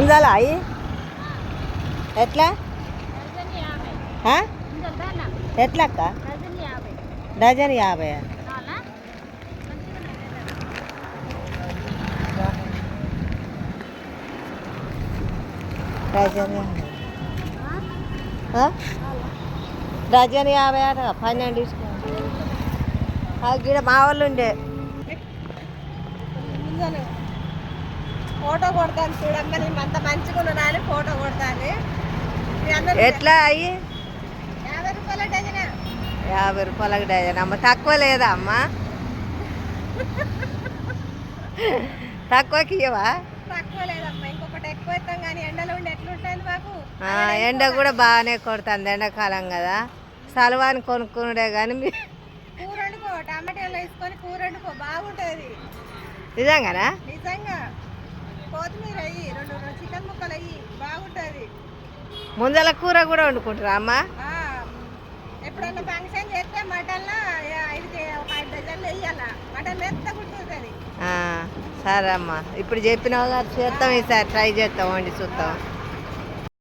ముందల అయ్యి ఎట్లా ఎట్లా అక్క డజన్ 50. డజన్ 50 అట 12 తీసుకోండి. గిడ మా వాళ్ళు ఉండే ఫోటో కొడతాను చూడమ్మ, నేను అంత మంచిగా ఉన్నాను ఫోటో కొడతాను. ఎట్లా అయ్యి 50 రూపాయల డజన్. 50 రూపాయలకు డజన్ అమ్మ. తక్కువ లేదా అమ్మ? తక్కువకి ఇవ్వవా? తక్కువ లేదమ్మా, ఇంకొకటి ఎక్కువ ఇస్తాం కానీ ఎండలో ఉండి ఎట్లుంటుంది మాకు. ఎండ కూడా బాగానే కొడుతుంది, ఎండాకాలం కదా. సలవాని కొనుక్కునుడే కానీ కూర వండుకో, టమాటాలు వేసుకొని కూర వండుకో, బాగుంటుంది. నిజంగానా? నిజంగా. కొత్తిమీర అయ్యి 2 చికెన్ ముక్కలు అయ్యి బాగుంటుంది. ముందల కూర కూడా వండుకుంటారా అమ్మ? ఎప్పుడన్నా ఫంక్షన్ చేస్తే మటన్లో 5 డజన్లు వేయాల. మటన్ మెత్తగుంటుంది. సరే అమ్మ, ఇప్పుడు చెప్పినావు కదా, చేస్తాం, ఈసారి ట్రై చేస్తాం, వండి చూస్తాం.